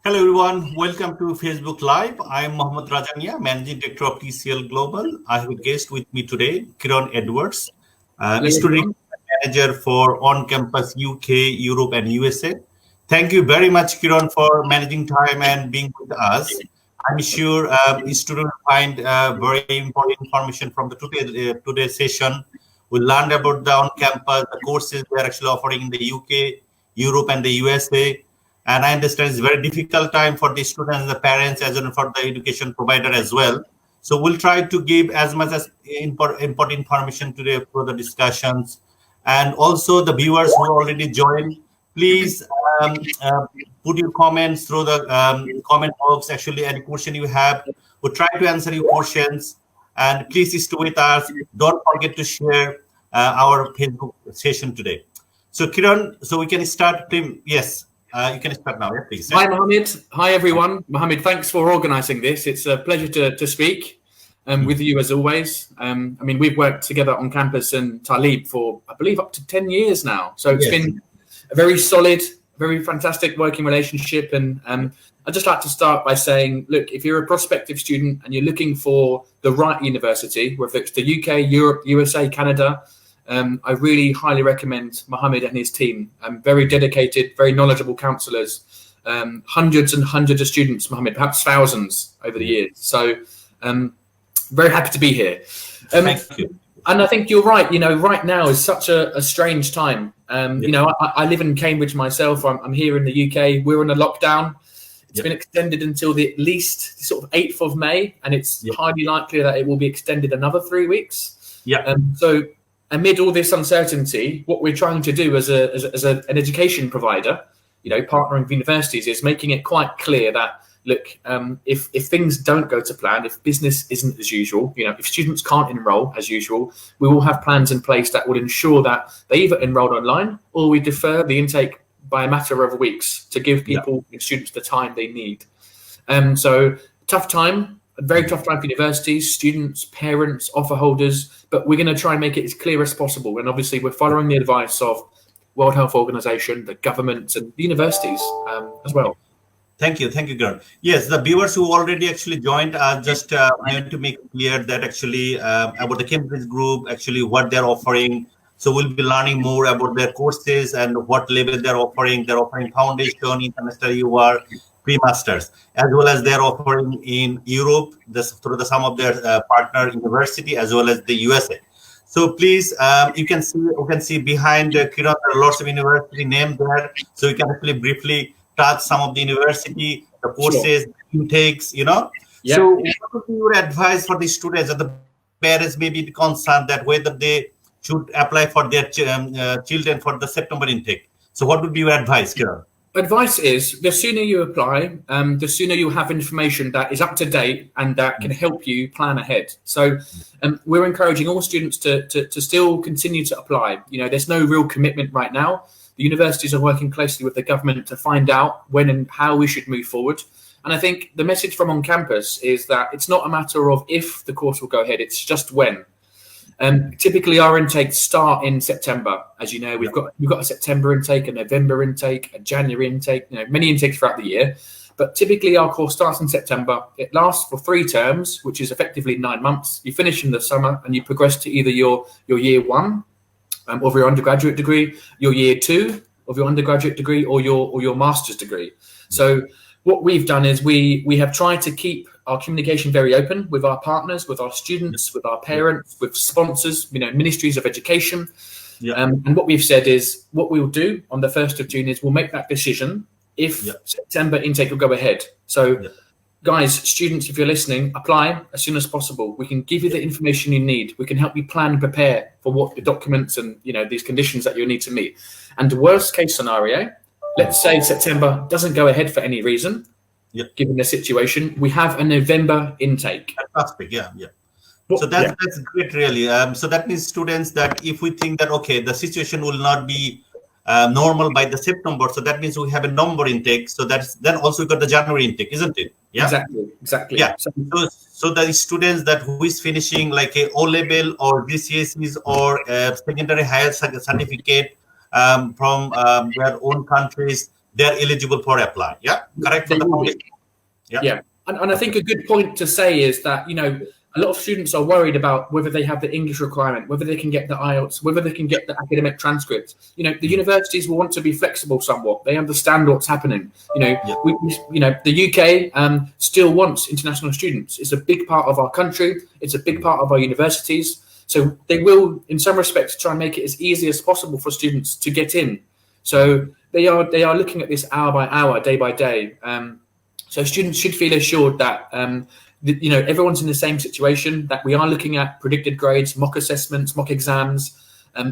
Hello everyone, welcome to Facebook Live. I am Mohammad Rajania, Managing Director of TCL Global. I have a guest with me today, Kiran Edwards, Student Manager for On-Campus UK, Europe and USA. Thank you very much, Kiran, for managing time and being with us. I'm sure students will find very important information from the today's session. We learned about the on-campus, the courses we are actually offering in the UK, Europe and the USA. And I understand it's a very difficult time for the students and the parents as well as for the education provider as well. So we'll try to give as much as important information today for the discussions. And also the viewers who already joined, please put your comments through the comment box. Actually, any question you have, we'll try to answer your questions. And please stay with us. Don't forget to share our Facebook session today. So Kiran, so we can start. Yes. You can start now, please. Hi, Mohammed. Hi, everyone. Mohammed, thanks for organising this. It's a pleasure to speak with you as always. We've worked together on campus in Talib for, I believe, up to 10 years now. So it's been a very solid, very fantastic working relationship. And I'd just like to start by saying, look, if you're a prospective student and you're looking for the right university, whether it's the UK, Europe, USA, Canada, I really highly recommend Mohammed and his team. Very dedicated, very knowledgeable counsellors, hundreds and hundreds of students, Mohammed, perhaps thousands over the years. So very happy to be here. Thank you. And I think you're right. Right now is such a strange time. I live in Cambridge myself. I'm here in the UK. We're in a lockdown. It's been extended until at least sort of 8th of May, and it's highly likely that it will be extended another 3 weeks. So amid all this uncertainty, what we're trying to do as an education provider, partnering with universities, is making it quite clear that, look, if things don't go to plan, if business isn't as usual, if students can't enrol as usual, we will have plans in place that will ensure that they either enroll online or we defer the intake by a matter of weeks to give people, students, the time they need. So tough time. A very tough time for universities, students, parents, offer holders, but we're going to try and make it as clear as possible. And obviously, we're following the advice of World Health Organization, the governments, and the universities as well. Thank you, Gern. Yes, the viewers who already actually joined, I want to make clear that actually about the Cambridge group, actually what they're offering. So we'll be learning more about their courses and what level they're offering. They're offering foundation, international UR, pre-masters, as well as they're offering in Europe through some of their partner university, as well as the USA. So please, you can see behind Kiran, there are lots of university names there. So you can actually briefly touch some of the university, the courses, intakes, So what would be your advice for the students and the parents may be concerned that whether they should apply for their children for the September intake? So what would be your advice, Kiran? Advice is the sooner you apply, the sooner you have information that is up to date and that can help you plan ahead. So we're encouraging all students to still continue to apply. There's no real commitment right now. The universities are working closely with the government to find out when and how we should move forward. And I think the message from on campus is that it's not a matter of if the course will go ahead, it's just when. Typically our intakes start in September. As you know, we've got a September intake, a November intake, a January intake, many intakes throughout the year. But typically our course starts in September. It lasts for 3 terms, which is effectively 9 months. You finish in the summer and you progress to either your year 1 of your undergraduate degree, your year 2 of your undergraduate degree, or your master's degree. So what we've done is we have tried to keep our communication very open with our partners, with our students, with our parents, with sponsors, ministries of education. And what we've said is what we'll do on the 1st of June is we'll make that decision if September intake will go ahead. So guys, students, if you're listening, apply as soon as possible. We can give you the information you need. We can help you plan and prepare for what the documents and, these conditions that you'll need to meet. And the worst case scenario, let's say September doesn't go ahead for any reason. Given the situation, we have a November intake. Fantastic, So that's great, really. So that means students that if we think that, okay, the situation will not be normal by the September, so that means we have a November intake. So then also we got the January intake, isn't it? Yeah, exactly. Yeah. So the students that who is finishing like a O level or GCSEs or secondary higher certificate from their own countries, they're eligible for apply. Yeah, correct for the foundation. Yeah. And I think a good point to say is that, a lot of students are worried about whether they have the English requirement, whether they can get the IELTS, whether they can get the academic transcript. The universities will want to be flexible somewhat. They understand what's happening. The UK still wants international students. It's a big part of our country. It's a big part of our universities. So they will, in some respects, try and make it as easy as possible for students to get in. So they are looking at this hour by hour, day by day. So students should feel assured that everyone's in the same situation, that we are looking at predicted grades, mock assessments, mock exams.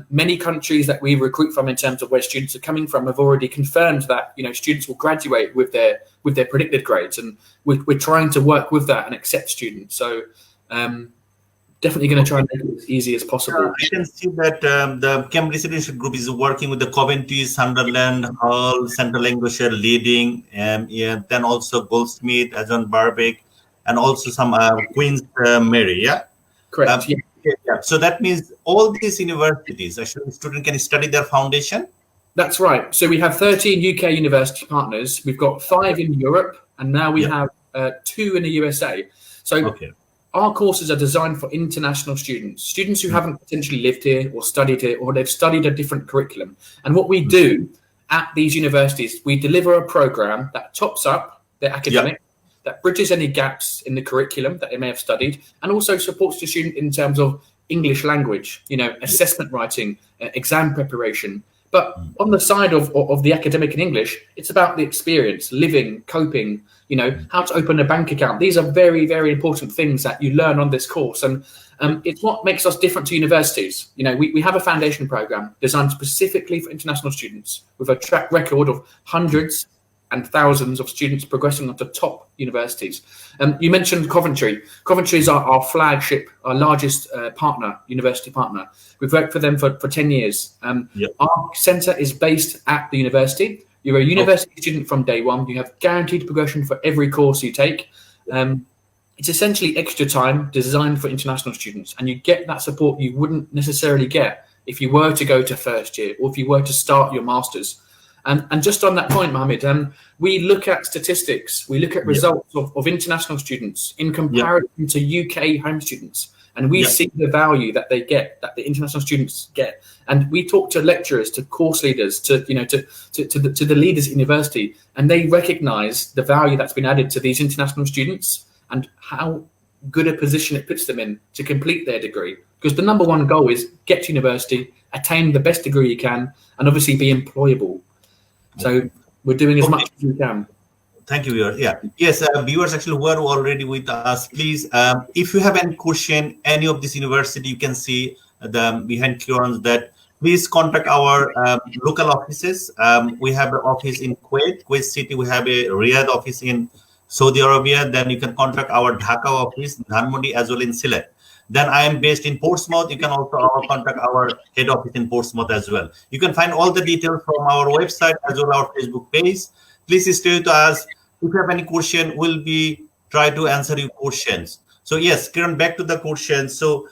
Many countries that we recruit from in terms of where students are coming from have already confirmed that students will graduate with their predicted grades, and we're trying to work with that and accept students. So definitely going to try and make it as easy as possible. I can see that the Cambridge Citizenship Group is working with the Coventry, Sunderland, Hull, Central Lancashire, Leading, then also Goldsmith, John Barbeck, and also some Queen's Mary. Yeah, correct. Yeah. So that means all these universities, actually, student can study their foundation. That's right. So we have 13 UK university partners. We've got 5 in Europe, and now we have 2 in the USA. So our courses are designed for international students who haven't potentially lived here or studied here, or they've studied a different curriculum. And what we do at these universities, we deliver a program that tops up their academic, that bridges any gaps in the curriculum that they may have studied, and also supports the student in terms of English language, assessment writing, exam preparation. But on the side of the academic in English, it's about the experience, living, coping, how to open a bank account. These are very, very important things that you learn on this course. And it's what makes us different to universities. We have a foundation program designed specifically for international students with a track record of hundreds and thousands of students progressing onto top universities. You mentioned Coventry. Coventry is our flagship, our largest university partner. We've worked for them for 10 years. Our centre is based at the university. You're a university student from day one. You have guaranteed progression for every course you take. It's essentially extra time designed for international students, and you get that support you wouldn't necessarily get if you were to go to first year or if you were to start your master's. And just on that point, Mohammed, we look at statistics, we look at results of international students in comparison to UK home students, and we see the value that they get, that the international students get. And we talk to lecturers, to course leaders, to the leaders at university, and they recognise the value that's been added to these international students and how good a position it puts them in to complete their degree. Because the number one goal is get to university, attain the best degree you can, and obviously be employable. So we're doing as much as we can. Thank you, viewers. Yes, viewers actually were already with us. Please, if you have any question, any of this university, you can see the behind Kiran's that please contact our local offices. We have an office in Kuwait City. We have a Riyadh office in Saudi Arabia. Then you can contact our Dhaka office, Dhanmondi, as well in Sylhet. Then I am based in Portsmouth. You can also contact our head office in Portsmouth as well. You can find all the details from our website as well as our Facebook page. Please stay with us. If you have any question, we'll be try to answer your questions. So yes, Kiran, back to the questions. So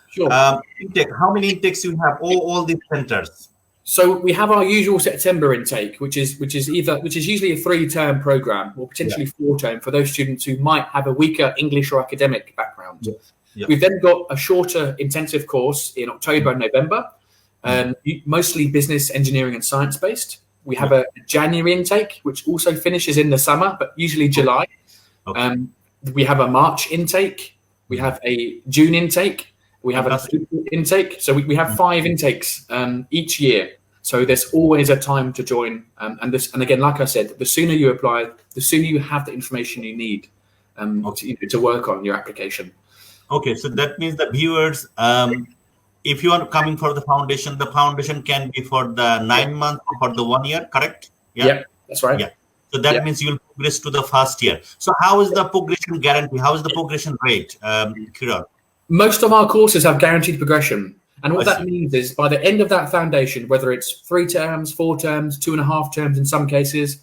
intake, how many intakes you have? All these centers. So we have our usual September intake, which is usually a 3-term program or potentially 4-term for those students who might have a weaker English or academic background. We've then got a shorter intensive course in October and November, mostly business, engineering and science based. We have a January intake, which also finishes in the summer, but usually July. We have a March intake. We have a June intake. We have an April intake. So we have 5 intakes each year. So there's always a time to join. And again, like I said, the sooner you apply, the sooner you have the information you need to work on your application. Okay, so that means the viewers, if you are coming for the foundation can be for the 9 months or for the 1 year, correct? Yeah, that's right. Yeah. So that means you'll progress to the first year. So how is the progression guarantee? How is the progression rate, Kiran? Most of our courses have guaranteed progression. And what that means is by the end of that foundation, whether it's 3 terms, 4 terms, 2.5 terms in some cases,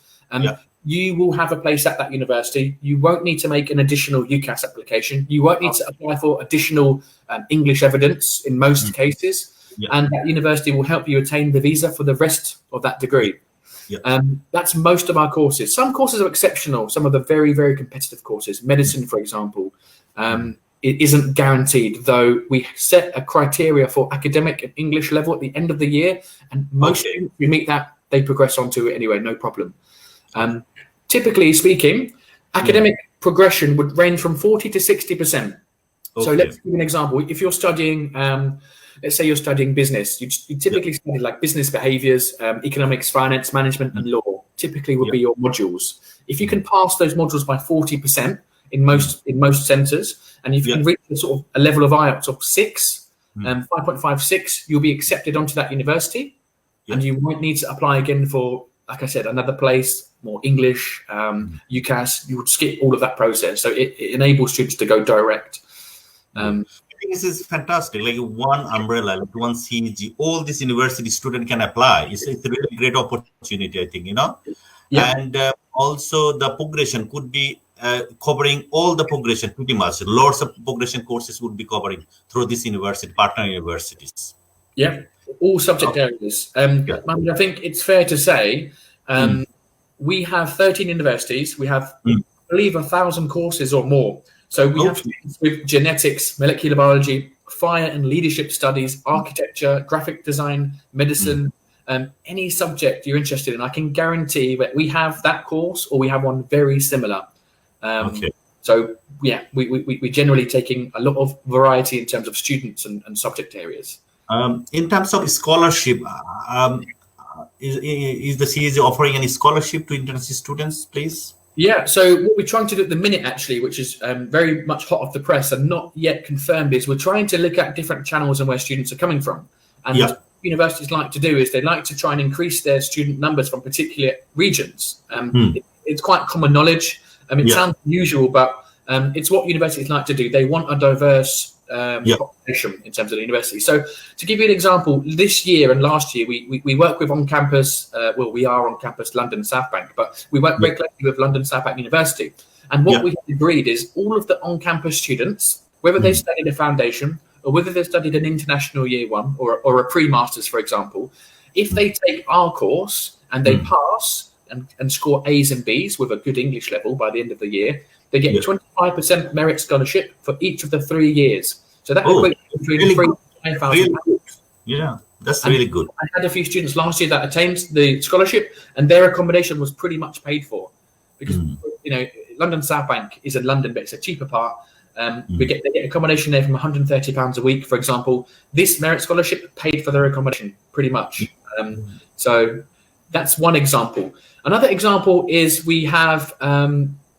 you will have a place at that university. You won't need to make an additional UCAS application. You won't need to apply for additional English evidence in most cases. And that university will help you attain the visa for the rest of that degree. Yeah. That's most of our courses. Some courses are exceptional. Some of the very, very competitive courses, medicine, for example, it isn't guaranteed, though we set a criteria for academic and English level at the end of the year, and most students who meet that, they progress onto it anyway, no problem. Typically speaking, academic progression would range from 40 to 60%. So let's give you an example. If you're studying, let's say you're studying business, you typically study like business behaviors, economics, finance, management, and law. Typically would be your modules. If you can pass those modules by 40% in most centres, and if you can reach sort of a level of IELTS of 6, 5.56, you'll be accepted onto that university, and you won't need to apply again for, like I said, another place, more English, UCAS. You would skip all of that process. So it enables students to go direct. I think this is fantastic. Like one umbrella, like one CEG, all these university student can apply. It's a really great opportunity, I think, you know. And also the progression could be covering all the progression pretty much. Lots of progression courses would be covering through this university, partner universities. Yeah, all subject areas. I think it's fair to say we have 13 universities. We have, I believe, 1,000 courses or more. So we have students with genetics, molecular biology, fire and leadership studies, architecture, graphic design, medicine, any subject you're interested in. I can guarantee that we have that course or we have one very similar. So yeah, we're generally taking a lot of variety in terms of students and subject areas. In terms of scholarship, is the CEG offering any scholarship to international students, please? Yeah, so what we're trying to do at the minute, actually, which is very much hot off the press and not yet confirmed, is we're trying to look at different channels and where students are coming from. And what universities like to do is they like to try and increase their student numbers from particular regions. It's quite common knowledge. It sounds unusual, but it's what universities like to do. They want a diverse population in terms of the university. So to give you an example, this year and last year, we work with on-campus, we are on-campus London South Bank, but we work very closely with London South Bank University. And what we agreed is all of the on-campus students, whether they studied a foundation or whether they studied an international year one or a pre-masters, for example, if they take our course and they pass and score A's and B's with a good English level by the end of the year, they get 25% merit scholarship for each of the 3 years. So that equates to between £3,000. Yeah, that's really good. I had a few students last year that attained the scholarship, and their accommodation was pretty much paid for, because London South Bank is in London, but it's a cheaper part. They get accommodation there from £130 a week, for example. This merit scholarship paid for their accommodation pretty much. So that's one example. Another example is we have.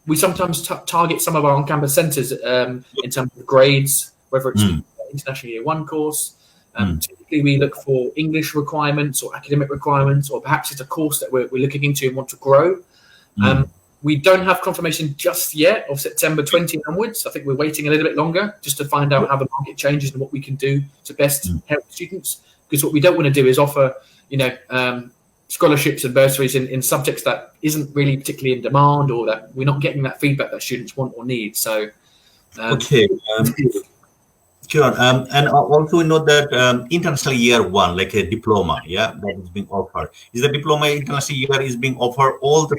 We sometimes target some of our on-campus centres in terms of grades, whether it's international year one course. Typically, we look for English requirements or academic requirements, or perhaps it's a course that we're looking into and want to grow. We don't have confirmation just yet of September 20 onwards. I think we're waiting a little bit longer just to find out how the market changes and what we can do to best help students. Because what we don't want to do is offer, scholarships and bursaries in subjects that isn't really particularly in demand, or that we're not getting that feedback that students want or need. So, sure. And also we know that international year one, like a diploma, that is being offered. Is the diploma international year is being offered all the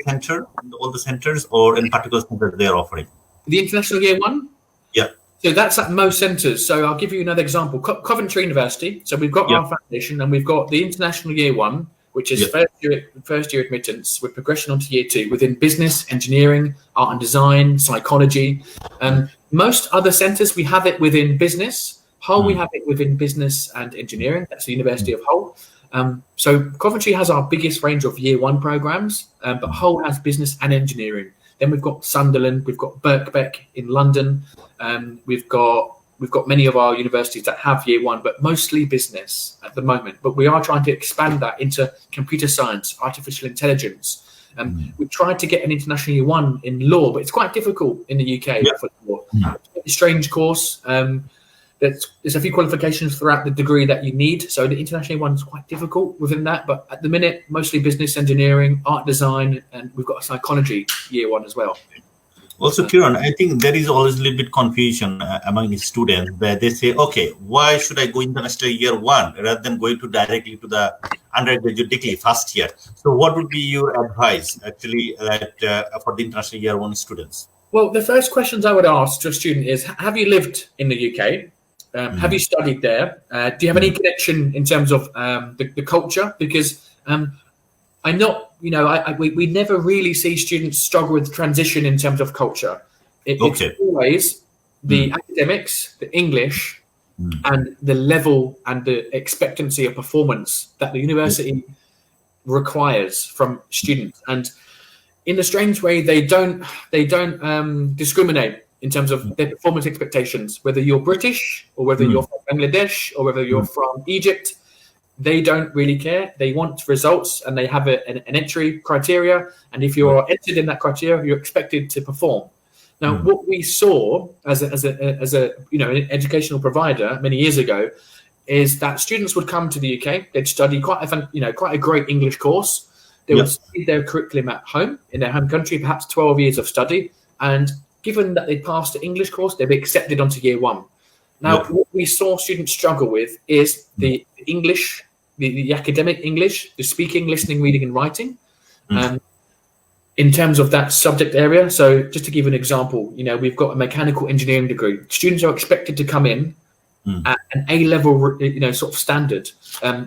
centers, or in particular centers they are offering? The international year one? Yeah. So that's at most centres. So I'll give you another example. Coventry University. So we've got our foundation, and we've got the international year one, which is first year admittance with progression onto year two within business, engineering, art and design, psychology. Most other centres, we have it within business. Hull, we have it within business and engineering. That's the University of Hull. So Coventry has our biggest range of year one programmes, but Hull has business and engineering. Then we've got Sunderland, we've got Birkbeck in London. We've got many of our universities that have year one, but mostly business at the moment. But we are trying to expand that into computer science, artificial intelligence. We've tried to get an international year one in law, but it's quite difficult in the UK for law. It's a strange course. There's a few qualifications throughout the degree that you need. So the international year one is quite difficult within that. But at the minute, mostly business, engineering, art, design, and we've got a psychology year one as well. Also, Kiran, I think there is always a little bit confusion among the students where they say, okay, why should I go international year one rather than going to directly to the undergraduate degree first year? So what would be your advice actually for the international year one students? Well, the first questions I would ask to a student is, have you lived in the UK? Have you studied there? Do you have any connection in terms of the culture? Because I'm not, we never really see students struggle with transition in terms of culture. It's always the academics, the English, and the level and the expectancy of performance that the university requires from students. And in a strange way, they don't discriminate in terms of their performance expectations, whether you're British or whether you're from Bangladesh or whether you're from Egypt. They don't really care. They want results, and they have an entry criteria. And if you're entered in that criteria, you're expected to perform. Now, what we saw as a an educational provider many years ago is that students would come to the UK. They'd study quite a great English course. They would study their curriculum at home in their home country, perhaps 12 years of study, and given that they passed the English course, they'd be accepted onto year one. Now, what we saw students struggle with is the English. The academic English, the speaking, listening, reading, and writing, in terms of that subject area. So just to give an example, we've got a mechanical engineering degree. Students are expected to come in at an A-level, sort of standard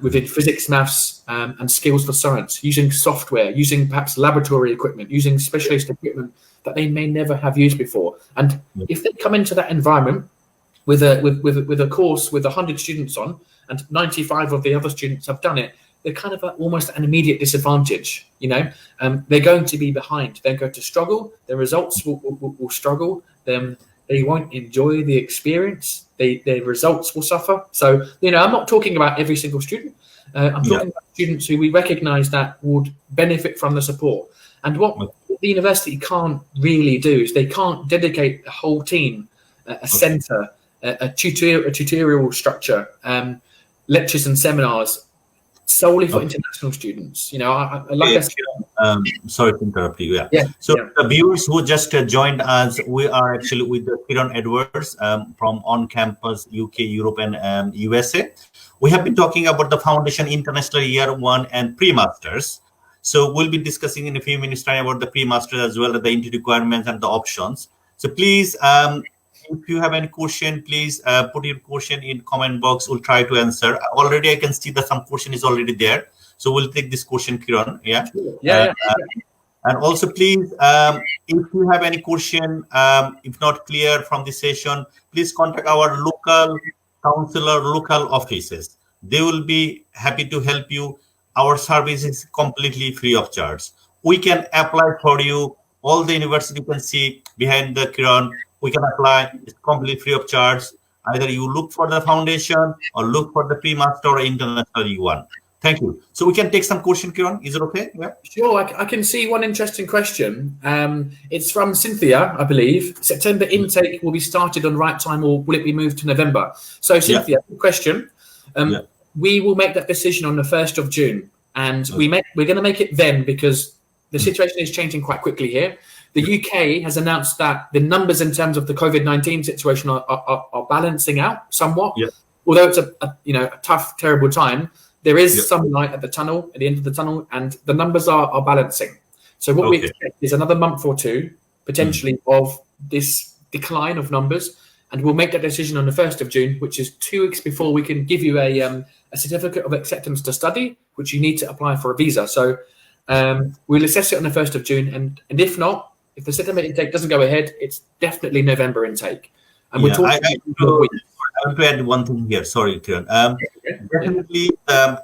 within physics, maths, and skills for science, using software, using perhaps laboratory equipment, using specialist equipment that they may never have used before. And if they come into that environment with a course with 100 students on, and 95 of the other students have done it, they're kind of almost at an immediate disadvantage. They're going to be behind. They're going to struggle. Their results will struggle. They won't enjoy the experience. Their results will suffer. So, I'm not talking about every single student. I'm talking about students who we recognise that would benefit from the support. And what the university can't really do is they can't dedicate a whole team, a centre, a tutorial structure, lectures and seminars solely for international students. Sorry to interrupt you. The viewers who just joined us, we are actually with Kiran Edwards from On Campus UK, Europe, and USA. We have been talking about the Foundation International Year 1 and Pre-Masters. So we'll be discussing in a few minutes time about the Pre-Masters as well as the entry requirements and the options. So please, if you have any question, please put your question in comment box. We'll try to answer. Already, I can see that some question is already there. So we'll take this question, Kiran. And also, please, if you have any question, if not clear from the session, please contact our local counselor, local offices. They will be happy to help you. Our service is completely free of charge. We can apply for you. All the university you can see behind the Kiran. We can apply. It's completely free of charge. Either you look for the foundation or look for the pre-master or international one. Thank you. So we can take some question, Kiran. Is it okay? Yeah. Sure. I can see one interesting question. It's from Cynthia, I believe. September intake will be started on right time, or will it be moved to November? So Cynthia, good question. We will make that decision on the 1st of June, and we're going to make it then because the situation is changing quite quickly here. The UK has announced that the numbers in terms of the COVID-19 situation are balancing out somewhat. Although it's a tough, terrible time, there is some light at the end of the tunnel, and the numbers are balancing. So what we expect is another month or two, potentially, of this decline of numbers, and we'll make that decision on the 1st of June, which is 2 weeks before we can give you a certificate of acceptance to study, which you need to apply for a visa. So we'll assess it on the 1st of June, and if not, if the September intake doesn't go ahead, it's definitely November intake. And we're talking. I want to add one thing here. Sorry, Kiran. Definitely,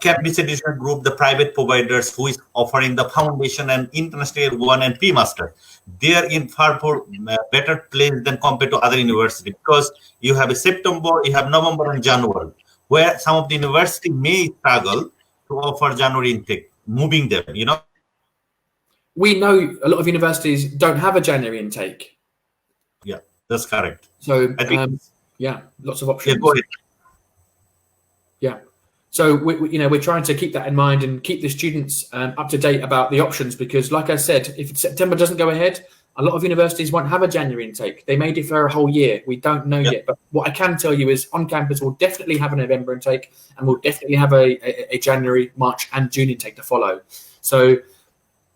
Cambridge Education Group, the private providers who is offering the foundation and international one and pre-master, they are in far better place than compared to other universities, because you have a September, you have November and January, where some of the university may struggle to offer January intake, moving them. We know a lot of universities don't have a January intake. Yeah, that's correct. So, lots of options. Yeah, go ahead. Yeah. So, we're trying to keep that in mind and keep the students up to date about the options, because, like I said, if September doesn't go ahead, A lot of universities won't have a January intake. They may defer a whole year. We don't know yet. But what I can tell you is on campus, we'll definitely have a November intake, and we'll definitely have a January, March and June intake to follow. So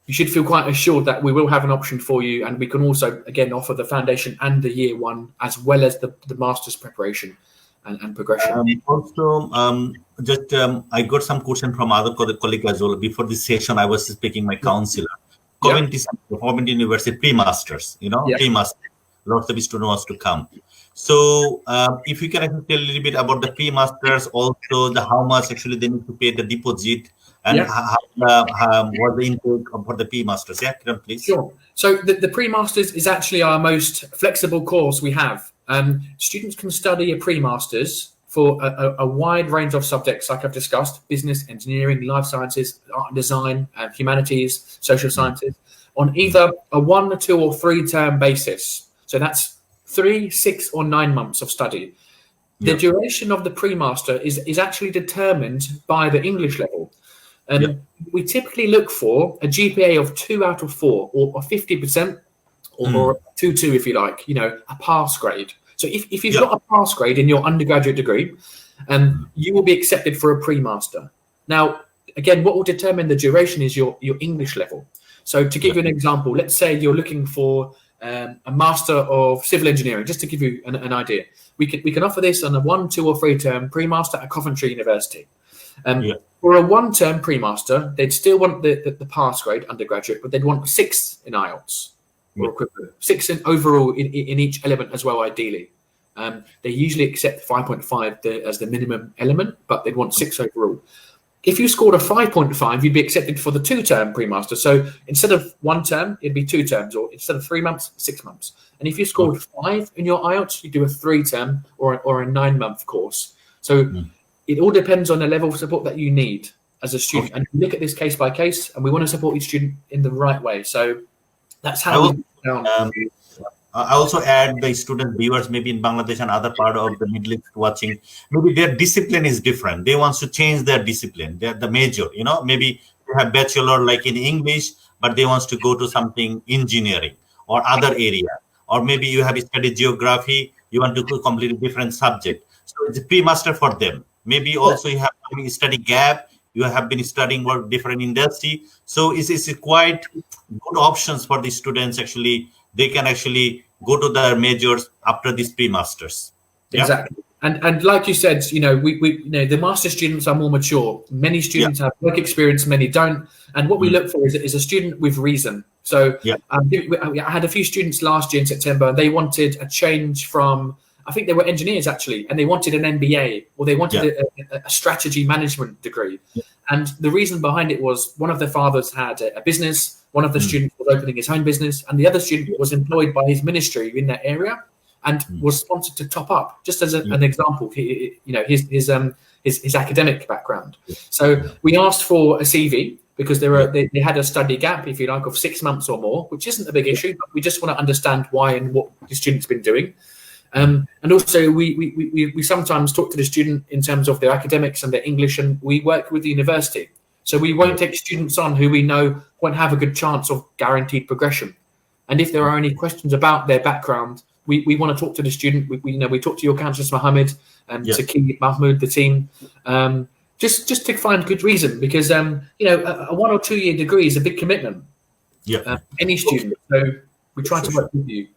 you should feel quite assured that we will have an option for you. And we can also, again, offer the foundation and the year one, as well as the master's preparation and progression. I got some question from other colleagues as well. Before this session, I was speaking my counselor. Coventry University pre-masters, pre-masters. Lots of students wants to come. So if you can actually tell a little bit about the pre-masters, also how much actually they need to pay the deposit, and how what the intake for the pre-masters. Yeah, Kiran, please. Sure. So the pre-masters is actually our most flexible course we have. Students can study a pre-masters for a wide range of subjects, like I've discussed: business, engineering, life sciences, art and design, humanities, social sciences, on either a 1, 2 or 3 term basis. So that's 3, 6 or 9 months of study. The duration of the pre-master is actually determined by the English level. We typically look for a GPA of 2 out of 4 or 50%, or 2-2 if you like, a pass grade. So if you've got a pass grade in your undergraduate degree, you will be accepted for a pre-master. Now, again, what will determine the duration is your English level. So to give you an example, let's say you're looking for a Master of Civil Engineering, just to give you an idea. We can offer this on a 1, 2 or 3 term pre-master at Coventry University. For a 1 term pre-master, they'd still want the pass grade undergraduate, but they'd want 6 in IELTS. Or equivalent, 6 in overall in each element as well, ideally. They usually accept 5.5 as the minimum element, but they'd want 6 overall. If you scored a 5.5, you'd be accepted for the 2 term pre-master. So instead of 1 term, it'd be 2 terms, or instead of 3 months, 6 months. And if you scored 5 in your IELTS, you do a 3 term or a 9-month course. So it all depends on the level of support that you need as a student. And we look at this case by case, and we want to support each student in the right way. So that's how I also add the student viewers maybe in Bangladesh and other part of the Middle East watching, maybe their discipline is different. They want to change their discipline. They're the major, maybe they have bachelor like in English, but they want to go to something engineering or other area. Or maybe you have studied geography, you want to do completely different subject. So it's a pre-master for them. Maybe also you have a study gap, you have been studying work different industry. So it's quite good options for the students. Actually, they can actually go to their majors after these pre-masters. Exactly. And like you said, we the master students are more mature. Many students have work experience, many don't. And what we look for is a student with reason. So I had a few students last year in September. They wanted a change from, I think they were engineers actually, and they wanted an MBA, or they wanted a strategy management degree. And the reason behind it was one of their fathers had a business, one of the students was opening his own business, and the other student was employed by his ministry in that area and was sponsored to top up, just as an example, his academic background. So we asked for a CV because they had a study gap, if you like, of 6 months or more, which isn't a big issue, but we just want to understand why and what the student's been doing. And also we sometimes talk to the student in terms of their academics and their English, and we work with the university. So we won't take students on who we know won't have a good chance of guaranteed progression. And if there are any questions about their background, we want to talk to the student. We talk to your counsellors, Mohammed, and Saki, Mahmoud, the team, just to find good reason, because a 1 or 2 year degree is a big commitment. Any student. So we try to work with you.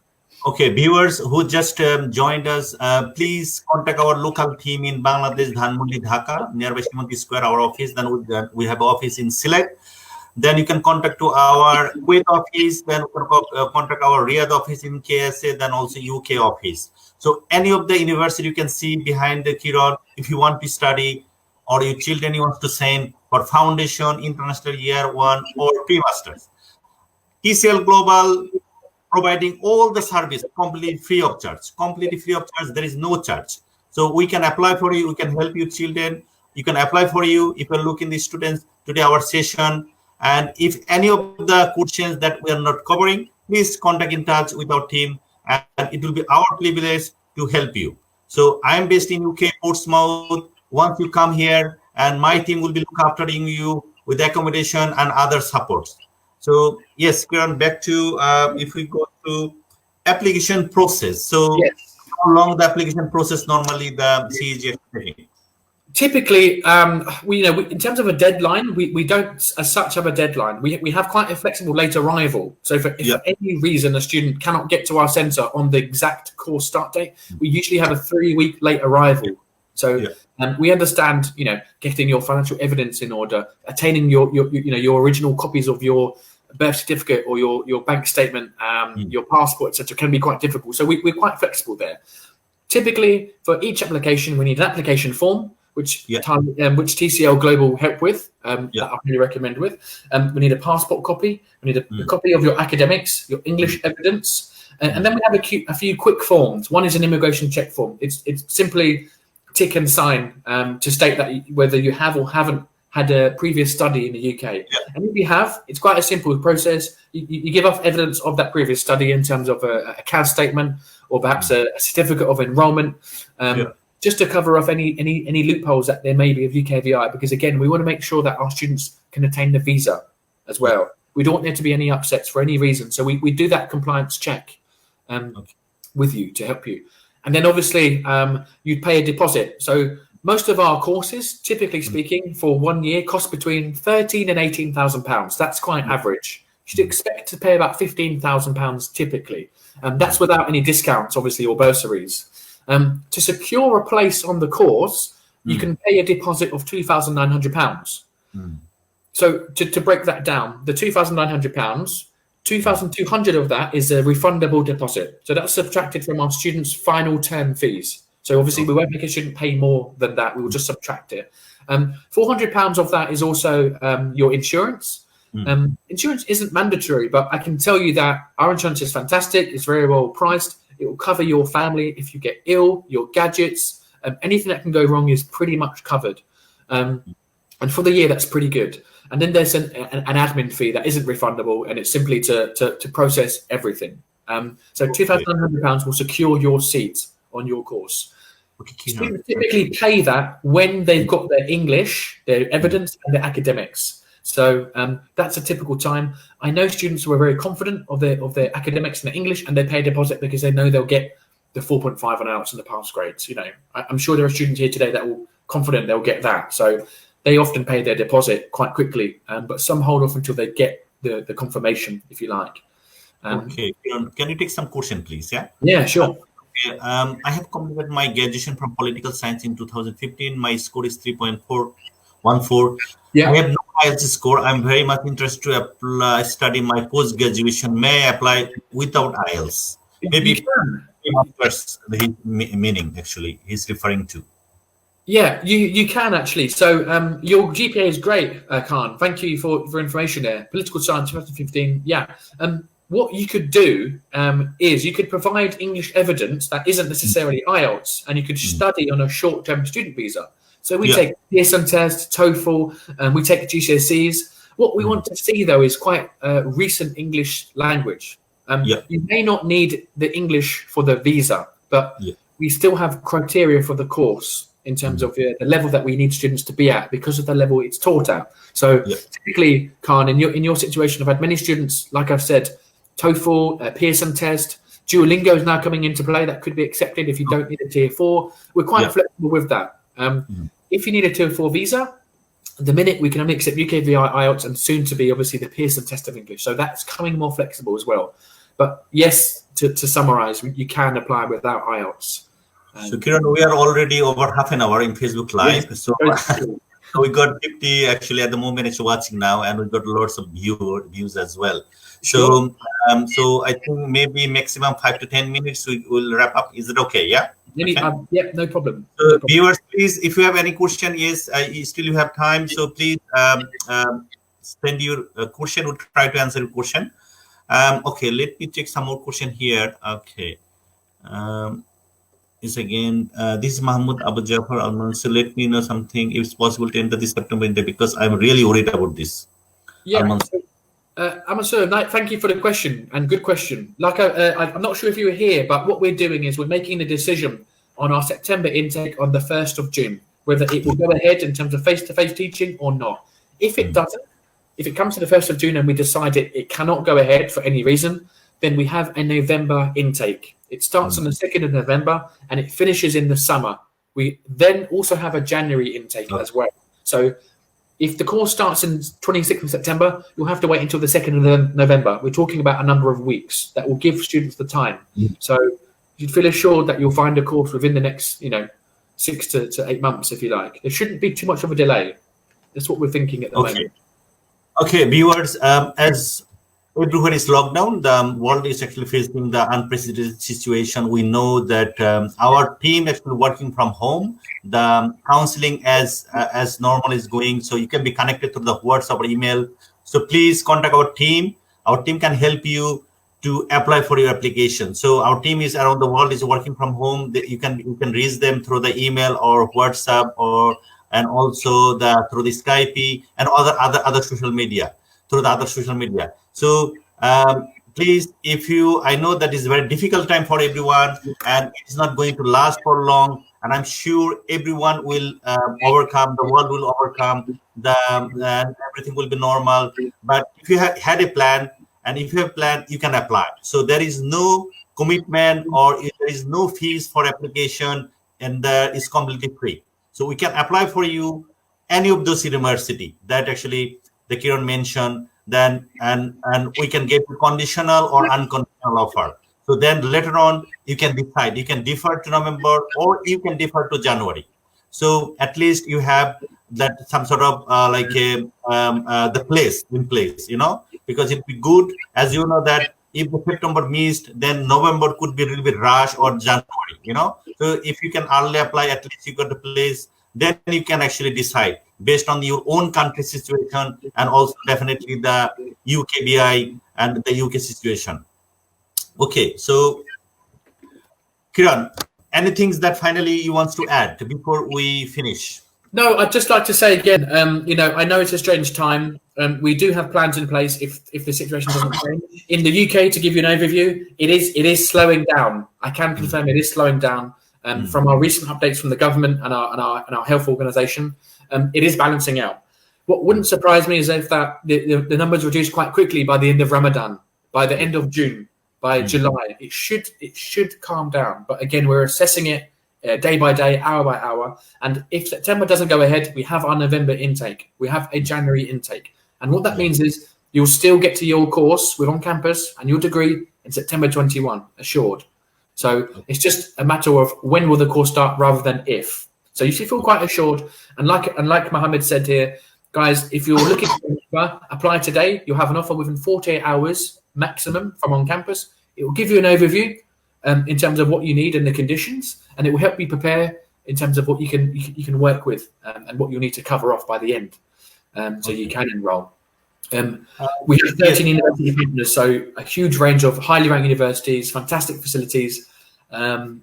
Okay, viewers who just joined us, please contact our local team in Bangladesh, Dhanmondi, Dhaka, nearby Shimonti Square, our office. Then we have an office in Sylhet. Then you can contact to our Kuwait office. Then you can contact our Riyadh office in KSA. Then also UK office. So any of the university you can see behind the Kiran, if you want to study or your children you want to send for foundation, international year 1 or pre-masters. TCL Global providing all the service completely free of charge. There is no charge. So we can apply for you. We can help you children. You can apply for you if you look in the students today our session. And if any of the questions that we are not covering, please contact in touch with our team, and it will be our privilege to help you. So I am based in UK, Portsmouth. Once you come here, and my team will be looking after you with accommodation and other supports. So yes, Kiran, back to if we go to application process. So Yes. how long the application process normally the CEG is taking? Typically, we in terms of a deadline, we don't as such have a deadline. We have quite a flexible late arrival. So if for any reason a student cannot get to our centre on the exact course start date, we usually have a 3-week late arrival. So we understand, getting your financial evidence in order, attaining your original copies of your birth certificate or your bank statement, your passport, etc., can be quite difficult. So we're quite flexible there. Typically, for each application, we need an application form, which TCL Global help with, that I really recommend with. We need a passport copy. We need a copy of your academics, your English evidence, and then we have a few quick forms. One is an immigration check form. It's simply tick and sign to state that whether you have or haven't had a previous study in the UK. And if you have, it's quite a simple process. You give off evidence of that previous study in terms of a CAS statement or perhaps a certificate of enrolment. Just to cover off any loopholes that there may be of UKVI, because again, we want to make sure that our students can attain the visa as well. We don't want there to be any upsets for any reason. So we do that compliance check with you to help you. And then obviously you'd pay a deposit. So most of our courses, typically speaking, for 1 year cost between £13,000 and £18,000. That's quite average. You should expect to pay about £15,000 typically. That's without any discounts, obviously, or bursaries. To secure a place on the course, you can pay a deposit of £2,900. So to break that down, the £2,900, £2,200 of that is a refundable deposit. So that's subtracted from our students' final term fees. So obviously we won't make a student pay more than that. We will just subtract it. £400 of that is also your insurance. Insurance isn't mandatory, but I can tell you that our insurance is fantastic. It's very well priced. It will cover your family if you get ill, your gadgets, anything that can go wrong is pretty much covered. And for the year, that's pretty good. And then there's an admin fee that isn't refundable, and it's simply to process everything. So £2,900 will secure your seat on your course. Students typically pay that when they've got their English, their evidence, and their academics. So that's a typical time. I know students who are very confident of their academics and their English, and they pay a deposit because they know they'll get the 4.5 on IELTS and the pass grades. I'm sure there are students here today that will confident they'll get that. So they often pay their deposit quite quickly, but some hold off until they get the confirmation, if you like. Okay, can you take some question, please? Yeah, sure. I have completed my graduation from political science in 2015. My score is 3.414. I have no IELTS score. I'm very much interested to study my post-graduation. May I apply without IELTS? Maybe that's the meaning actually he's referring to. Yeah, you can actually. So your GPA is great, Khan. Thank you for information there. Political science 2015. Yeah. What you could do is you could provide English evidence that isn't necessarily IELTS, and you could study on a short-term student visa. So we take Pearson test, TOEFL, and we take GCSEs. What we want to see, though, is quite recent English language. You may not need the English for the visa, but we still have criteria for the course in terms of the level that we need students to be at because of the level it's taught at. So typically, Khan, in your situation, I've had many students, like I've said, TOEFL, Pearson test, Duolingo is now coming into play. That could be accepted if you don't need a tier 4. We're quite flexible with that. If you need a tier 4 visa, the minute we can only accept UKVI, IELTS, and soon to be obviously the Pearson test of English. So that's coming more flexible as well. But yes, to summarize, you can apply without IELTS. So Kiran, we are already over half an hour in Facebook Live. Yes, so we got 50 actually at the moment it's watching now, and we got lots of views as well. So so I think maybe maximum 5 to 10 minutes we will wrap up. Is it okay? Yeah. Yeah, no problem. Viewers, please, if you have any question, still you have time. So please send your question. We'll try to answer your question. Okay, let me take some more question here. Okay. This is Mahmoud Abu Jafar Alman. So let me know something if it's possible to enter this September intake because I'm really worried about this. Yeah. Sir, thank you for the question, and good question. Like I'm not sure if you were here, but what we're doing is we're making the decision on our September intake on the 1st of June, whether it will go ahead in terms of face-to-face teaching or not. If it doesn't, if it comes to the 1st of June and we decide it cannot go ahead for any reason, then we have a November intake. It starts on the 2nd of November and it finishes in the summer. We then also have a January intake as well. So if the course starts in 26th of September, you'll have to wait until the 2nd of November. We're talking about a number of weeks that will give students the time. So you'd feel assured that you'll find a course within the next, 6 to 8 months, if you like. There shouldn't be too much of a delay. That's what we're thinking at the moment. Okay, viewers, as everywhere is locked down, the world is actually facing the unprecedented situation. We know that our team actually working from home. The counseling as normal is going, so you can be connected through the WhatsApp or email. So please contact our team. Our team can help you to apply for your application. So our team is around the world, is working from home. You can reach them through the email or WhatsApp and also through the Skype and other social media, through the other social media. So please, I know that is a very difficult time for everyone and it's not going to last for long. And I'm sure everyone will overcome, the world will overcome, and everything will be normal. But if you had a plan, and if you have planned, you can apply. So there is no commitment or there is no fees for application, and it's completely free. So we can apply for you any of those university that actually the Kiran mentioned, then and we can get a conditional or unconditional offer. So then later on you can decide. You can defer to November or you can defer to January. So at least you have that some sort of the place in place, because it'd be good, as you know, that if the September missed, then November could be a little bit rush or January, So if you can early apply, at least you got the place, then you can actually decide based on your own country situation and also definitely the UKBI and the UK situation. Okay, so Kiran, anything that finally you want to add before we finish? No, I'd just like to say again, I know it's a strange time. We do have plans in place if the situation doesn't change. In the UK, to give you an overview, it is slowing down. I can confirm it is slowing down. From our recent updates from the government and our health organisation, it is balancing out. What wouldn't surprise me is if the numbers reduce quite quickly by the end of Ramadan, by the end of June, by July. It should calm down. But again, we're assessing it day by day, hour by hour. And if September doesn't go ahead, we have our November intake. We have a January intake. And what that means is you'll still get to your course with on campus and your degree in September 21, assured. So it's just a matter of when will the course start rather than if. So you should feel quite assured. And like Mohammed said here, guys, if you're looking for an offer, apply today. You'll have an offer within 48 hours maximum from on campus. It will give you an overview in terms of what you need and the conditions, and it will help you prepare in terms of what you can work with and what you'll need to cover off by the end, so you can enrol. We have 13 university partners, so a huge range of highly ranked universities, fantastic facilities. There's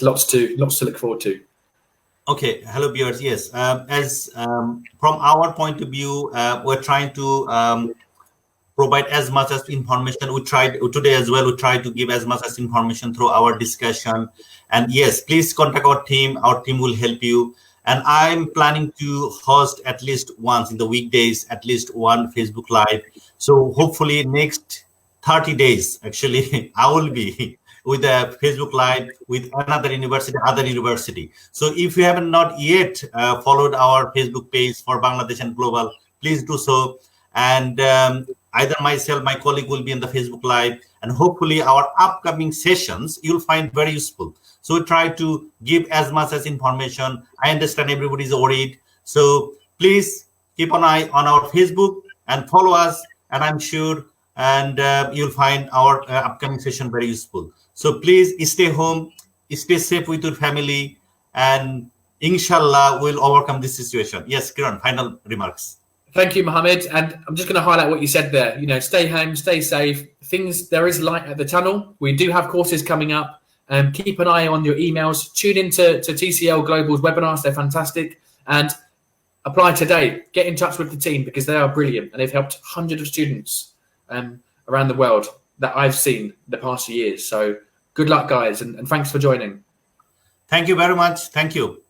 lots to look forward to. Okay, hello viewers. Yes, as from our point of view, we're trying to provide as much as information. We tried today as well. We tried to give as much as information through our discussion. And yes, please contact our team. Our team will help you. And I'm planning to host at least once in the weekdays, at least one Facebook Live. So hopefully next 30 days, actually, I will be with a Facebook Live with another university. So if you have not yet followed our Facebook page for Bangladesh and Global, please do so. And either myself, my colleague will be in the Facebook Live, and hopefully our upcoming sessions you'll find very useful. So we try to give as much as information. I understand everybody's worried. So please keep an eye on our Facebook and follow us, and I'm sure you'll find our upcoming session very useful. So please stay home, stay safe with your family, and inshallah we'll overcome this situation. Yes, Kiran, final remarks. Thank you, Mohammed. And I'm just going to highlight what you said there. Stay home, stay safe. There is light at the tunnel. We do have courses coming up. Keep an eye on your emails. Tune into TCL Global's webinars. They're fantastic. And apply today. Get in touch with the team because they are brilliant. And they've helped hundreds of students around the world that I've seen the past years. So good luck, guys. And thanks for joining. Thank you very much. Thank you.